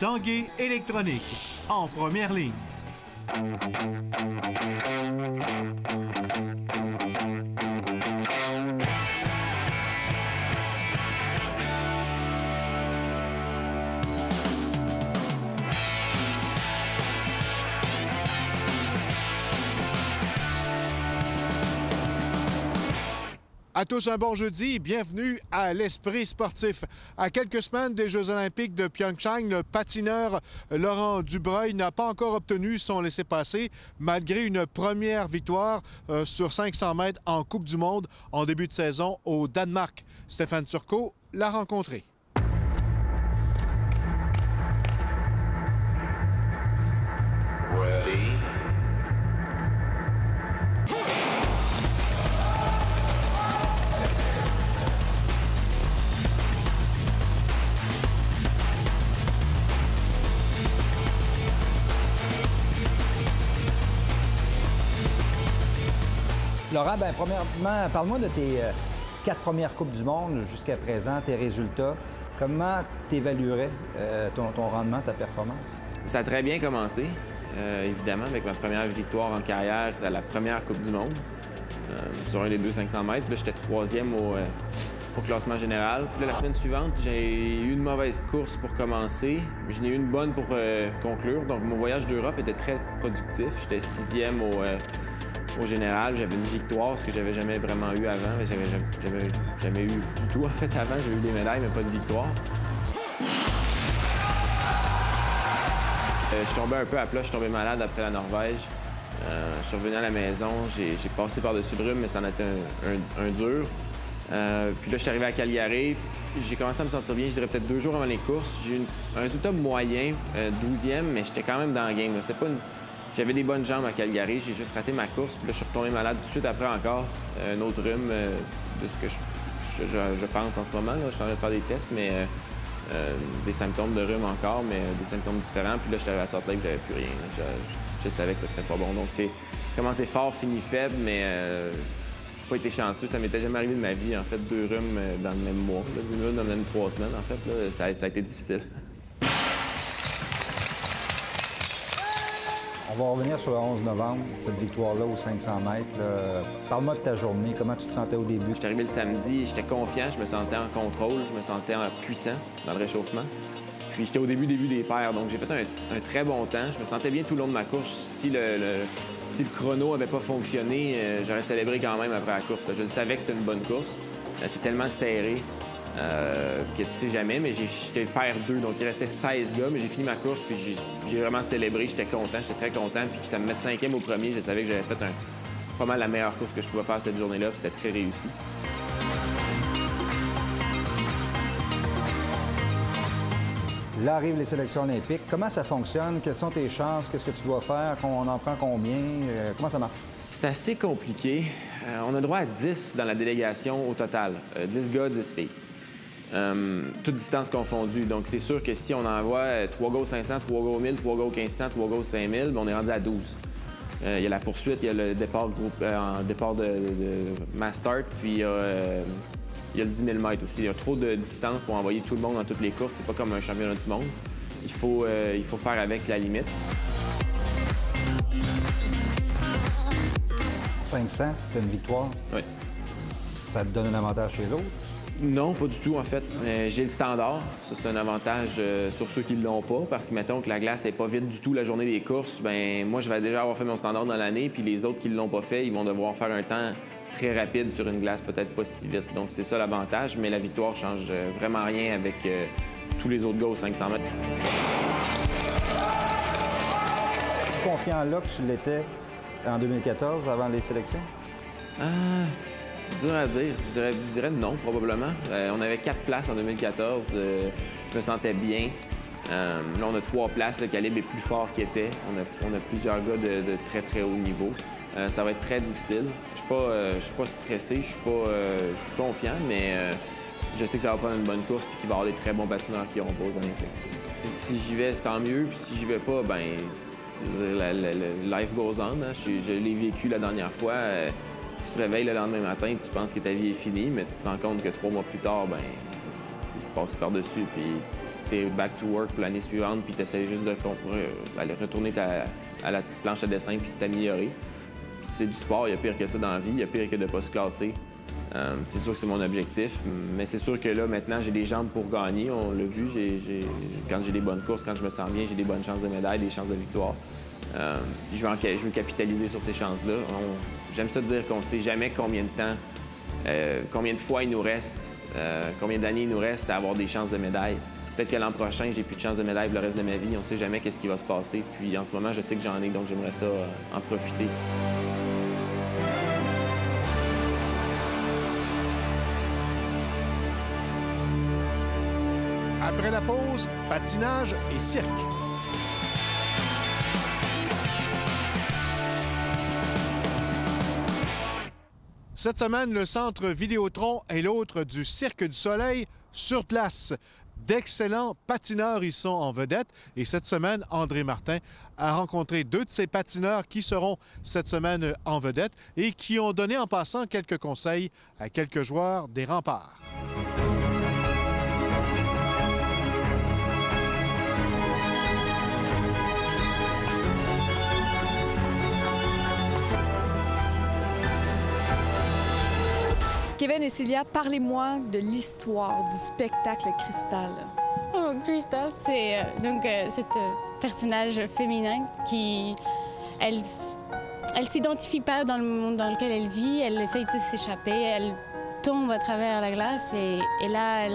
Tanguay électronique, en première ligne. À tous un bon jeudi et bienvenue à l'Esprit sportif. À quelques semaines des Jeux olympiques de Pyeongchang, le patineur Laurent Dubreuil n'a pas encore obtenu son laissez-passer malgré une première victoire sur 500 mètres en Coupe du monde en début de saison au Danemark. Stéphane Turcot l'a rencontré. Ready. Laurent, premièrement, parle-moi de tes 4 premières Coupes du monde jusqu'à présent, tes résultats. Comment tu évaluerais ton rendement, ta performance? Ça a très bien commencé, évidemment, avec ma première victoire en carrière à la première Coupe du monde, sur un des 200-500 mètres. Là, j'étais 3e au classement général. Puis là, la semaine suivante, j'ai eu une mauvaise course pour commencer, mais j'en ai eu une bonne pour conclure. Donc, mon voyage d'Europe était très productif. J'étais 6e au général. J'avais une victoire, ce que j'avais jamais vraiment eu avant. J'avais jamais eu du tout, en fait, avant. J'ai eu des médailles, mais pas de victoire. Je suis tombé un peu à plat. Je suis tombé malade après la Norvège. Je suis revenu à la maison. J'ai passé par-dessus le rhume, mais ça en a été un dur. Puis là, je suis arrivé à Calgary. J'ai commencé à me sentir bien, je dirais peut-être 2 jours avant les courses. J'ai eu un résultat moyen, 12e, mais j'étais quand même dans la game. C'était pas une... J'avais des bonnes jambes à Calgary, j'ai juste raté ma course. Puis là, je suis retombé malade tout de suite après encore. Un autre rhume de ce que je pense en ce moment. Là. Je suis en train de faire des tests, mais des symptômes de rhume encore, mais des symptômes différents. Puis là, je suis arrivé à Salt Lake, j'avais plus rien. Je savais que ça serait pas bon. Donc, c'est commencé fort, fini faible, mais pas été chanceux. Ça m'était jamais arrivé de ma vie, en fait, 2 rhumes dans le même mois. 2 rhumes dans les mêmes 3 semaines, en fait. Là, ça a été difficile. On va revenir sur le 11 novembre, cette victoire-là aux 500 mètres. Parle-moi de ta journée, comment tu te sentais au début? J'étais arrivé le samedi, j'étais confiant, je me sentais en contrôle, je me sentais puissant dans le réchauffement. Puis j'étais au début des paires, donc j'ai fait un très bon temps. Je me sentais bien tout le long de ma course. Si le chrono n'avait pas fonctionné, j'aurais célébré quand même après la course. Je le savais que c'était une bonne course. C'est tellement serré que tu sais jamais, mais j'étais paire 2, donc il restait 16 gars, mais j'ai fini ma course, puis j'ai vraiment célébré, j'étais content, j'étais très content, puis ça me met 5e au premier, je savais que j'avais fait pas mal la meilleure course que je pouvais faire cette journée-là, puis c'était très réussi. Là arrivent les sélections olympiques. Comment ça fonctionne? Quelles sont tes chances? Qu'est-ce que tu dois faire? On en prend combien? Comment ça marche? C'est assez compliqué. On a droit à 10 dans la délégation au total. 10 gars, 10 filles. Toutes distances confondues. Donc, c'est sûr que si on envoie 3 gars au 500, 3 gars au 1000, 3 gars au 1500, 3 gars au 5000, on est rendu à 12. Il y a la poursuite, il y a le départ de mass start, puis il y a le 10 000 mètres aussi. Il y a trop de distance pour envoyer tout le monde dans toutes les courses. C'est pas comme un championnat du monde. Il faut faire avec la limite. 500, tu as une victoire. Oui. Ça te donne un avantage chez les autres? Non, pas du tout, en fait. J'ai le standard. Ça, c'est un avantage sur ceux qui ne l'ont pas, parce que, mettons que la glace n'est pas vide du tout la journée des courses, bien, moi, je vais déjà avoir fait mon standard dans l'année, puis les autres qui ne l'ont pas fait, ils vont devoir faire un temps très rapide sur une glace, peut-être pas si vite. Donc, c'est ça l'avantage, mais la victoire change vraiment rien avec tous les autres gars aux 500 mètres. Confiant là que tu l'étais en 2014, avant les sélections? Dur à dire. Je dirais non, probablement. On avait 4 places en 2014. Je me sentais bien. Là, on a 3 places. Le calibre est plus fort qu'il était. On a plusieurs gars de très, très haut niveau. Ça va être très difficile. Je suis pas stressé. Je suis confiant, mais je sais que ça va prendre une bonne course et qu'il va y avoir des très bons patineurs qui auront pas aux Olympiques. Si j'y vais, c'est tant mieux. Puis si j'y vais pas, bien, life goes on. Hein. Je l'ai vécu la dernière fois. Tu te réveilles le lendemain matin et tu penses que ta vie est finie, mais tu te rends compte que 3 mois plus tard, ben, passer par-dessus, puis c'est back to work pour l'année suivante, puis tu essaies juste de aller retourner à la planche à dessin puis de t'améliorer. C'est du sport, il y a pire que ça dans la vie, il y a pire que de ne pas se classer. C'est sûr que c'est mon objectif, mais c'est sûr que là, maintenant, j'ai des jambes pour gagner. On l'a vu, quand j'ai des bonnes courses, quand je me sens bien, j'ai des bonnes chances de médaille, des chances de victoire. Je veux capitaliser sur ces chances-là. J'aime ça dire qu'on ne sait jamais combien de temps, combien de fois il nous reste, combien d'années il nous reste à avoir des chances de médaille. Peut-être que l'an prochain, j'ai plus de chances de médaille pour le reste de ma vie. On ne sait jamais qu'est-ce qui va se passer. Puis en ce moment, je sais que j'en ai, donc j'aimerais ça en profiter. Après la pause, patinage et cirque. Cette semaine, le Centre Vidéotron est l'autre du Cirque du Soleil sur glace. D'excellents patineurs y sont en vedette. Et cette semaine, André Martin a rencontré 2 de ces patineurs qui seront cette semaine en vedette et qui ont donné en passant quelques conseils à quelques joueurs des Remparts. Kevin et Célia, parlez-moi de l'histoire du spectacle Crystal. Oh, Crystal, c'est cette personnage féminin qui, elle s'identifie pas dans le monde dans lequel elle vit, elle essaye de s'échapper, elle tombe à travers la glace et là,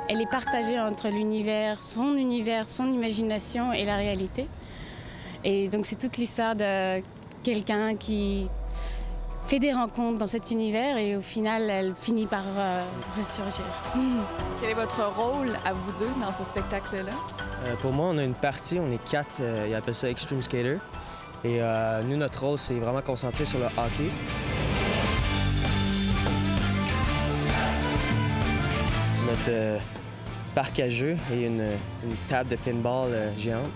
elle est partagée entre l'univers, son imagination et la réalité. Et donc c'est toute l'histoire de quelqu'un qui fait des rencontres dans cet univers et au final, elle finit par ressurgir. Quel est votre rôle à vous deux dans ce spectacle-là? Pour moi, on a une partie, on est 4, ils appellent ça Extreme Skater. Et nous, notre rôle, c'est vraiment concentré sur le hockey. Notre parc à jeux et une table de pinball géante.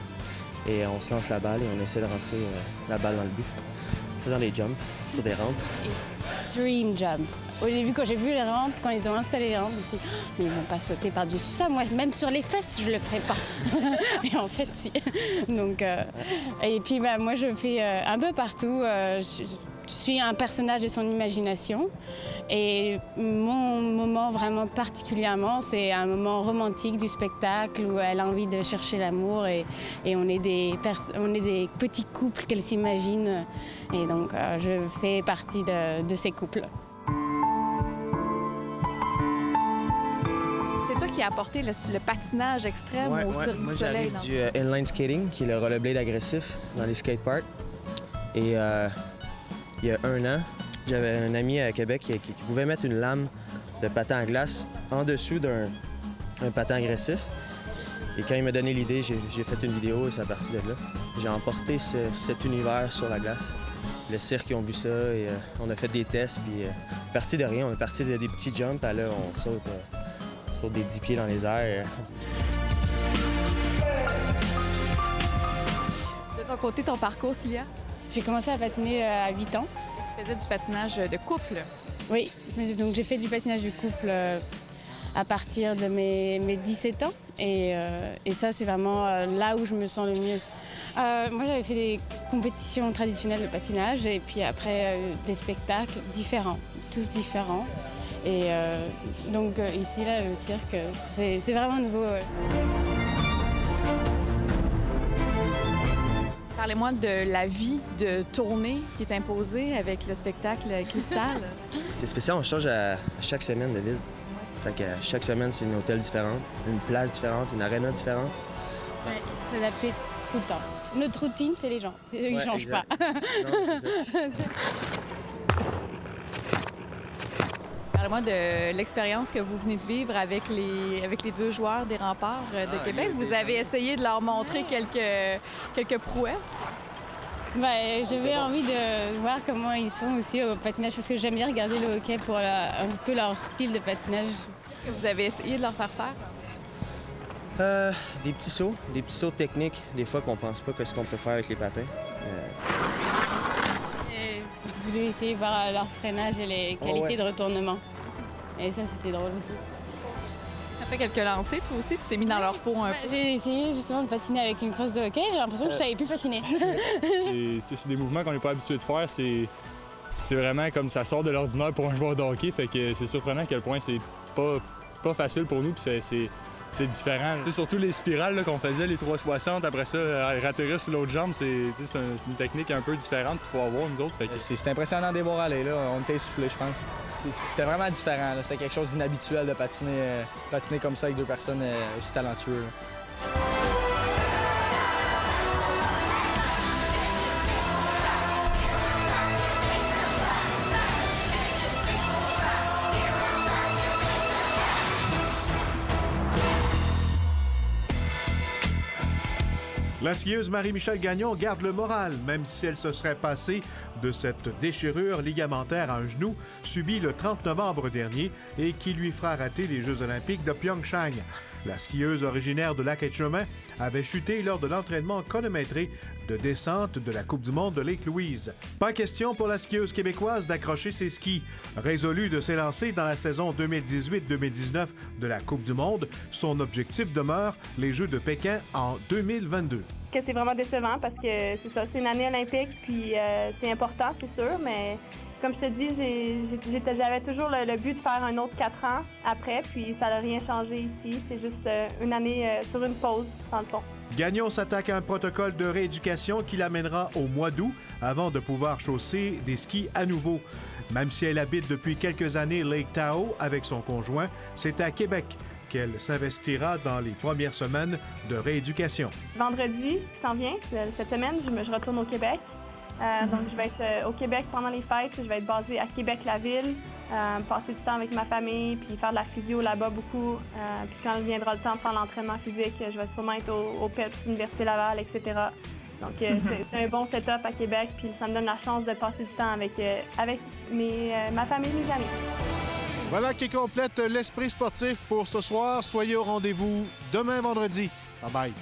Et on se lance la balle et on essaie de rentrer la balle dans le but, faisant des jumps sur des rampes. Dream jumps. Au début, quand j'ai vu les rampes, quand ils ont installé les rampes, je me suis dit, oh, mais ils vont pas sauter par-dessus ça. Moi, même sur les fesses, je le ferai pas. Et en fait, si. Donc, et puis, moi, je fais un peu partout. Je suis un personnage de son imagination. Et mon moment vraiment particulièrement, c'est un moment romantique du spectacle où elle a envie de chercher l'amour et on est des petits couples qu'elle s'imagine. Et donc, je fais partie de ces couples. C'est toi qui as apporté le patinage extrême au Cirque du Soleil. Moi, j'arrive du inline skating, qui est le rollerblade agressif dans les skateparks. Et il y a 1 an, j'avais un ami à Québec qui pouvait mettre une lame de patin à glace en dessous d'un patin agressif. Et quand il m'a donné l'idée, j'ai fait une vidéo et c'est à partir de là. J'ai emporté cet univers sur la glace. Le cirque, ils ont vu ça et on a fait des tests. Puis, parti de rien, on est parti des petits jumps. À là, on saute des 10 pieds dans les airs. De ton côté, ton parcours, Célia? J'ai commencé à patiner à 8 ans. Tu faisais du patinage de couple? Oui, donc j'ai fait du patinage du couple à partir de mes 17 ans. Et ça, c'est vraiment là où je me sens le mieux. Moi, j'avais fait des compétitions traditionnelles de patinage et puis après des spectacles différents, tous différents. Et donc ici, là, le cirque, c'est vraiment nouveau. Parlez-moi de la vie de tournée qui est imposée avec le spectacle Crystal. C'est spécial, on change à chaque semaine de ville. Fait qu'à chaque semaine, c'est un hôtel différent, une place différente, une aréna différente. Ouais, il faut s'adapter tout le temps. Notre routine, c'est les gens. Ils ne changent exact. pas. Non, c'est ça. Parlez-moi de l'expérience que vous venez de vivre avec les 2 joueurs des Remparts de Québec. Vous avez essayé de leur montrer quelques prouesses. J'avais envie de voir comment ils sont aussi au patinage parce que j'aime bien regarder le hockey pour un peu leur style de patinage. Qu'est-ce que vous avez essayé de leur faire faire? Des petits sauts techniques, des fois qu'on pense pas ce qu'on peut faire avec les patins. J'ai voulu essayer de voir leur freinage et les qualités de retournement. Et ça, c'était drôle aussi. Fait quelques lancers, toi aussi, tu t'es mis dans leur peau un peu. J'ai essayé justement de patiner avec une crosse de hockey. J'ai l'impression que je savais plus patiner. C'est des mouvements qu'on n'est pas habitué de faire. C'est vraiment comme ça sort de l'ordinaire pour un joueur de hockey. Fait que c'est surprenant à quel point c'est pas facile pour nous. Puis c'est différent. C'est surtout les spirales là, qu'on faisait, les 360. Après ça, ratterrir sur l'autre jambe, c'est une technique un peu différente qu'il faut avoir, nous autres. Fait que... C'est impressionnant de les voir aller, là. On était essoufflés, je pense. C'était vraiment différent. C'était quelque chose d'inhabituel de patiner comme ça avec deux personnes aussi talentueuses. La skieuse Marie-Michèle Gagnon garde le moral, même si elle se serait passée de cette déchirure ligamentaire à un genou subie le 30 novembre dernier et qui lui fera rater les Jeux olympiques de Pyeongchang. La skieuse originaire de Lac-Etchemin avait chuté lors de l'entraînement chronométré de descente de la Coupe du monde de Lake Louise. Pas question pour la skieuse québécoise d'accrocher ses skis. Résolue de s'élancer dans la saison 2018-2019 de la Coupe du monde, son objectif demeure les Jeux de Pékin en 2022. C'est vraiment décevant parce que c'est ça, c'est une année olympique, puis c'est important, c'est sûr, mais comme je te dis, j'avais toujours le but de faire un autre 4 ans après, puis ça n'a rien changé ici. C'est juste une année sur une pause, dans le fond. Gagnon s'attaque à un protocole de rééducation qui l'amènera au mois d'août avant de pouvoir chausser des skis à nouveau. Même si elle habite depuis quelques années Lake Tahoe avec son conjoint, c'est à Québec qu'elle s'investira dans les premières semaines de rééducation. Vendredi, qui s'en vient, cette semaine, je retourne au Québec. Donc, je vais être au Québec pendant les fêtes. Je vais être basée à Québec-la-Ville, passer du temps avec ma famille, puis faire de la physio là-bas beaucoup. Puis quand il viendra le temps de faire l'entraînement physique, je vais sûrement être au PEPS, Université Laval, etc. Donc, c'est un bon setup à Québec, puis ça me donne la chance de passer du temps avec ma famille et mes amis. Voilà qui complète l'esprit sportif pour ce soir. Soyez au rendez-vous demain vendredi. Bye bye.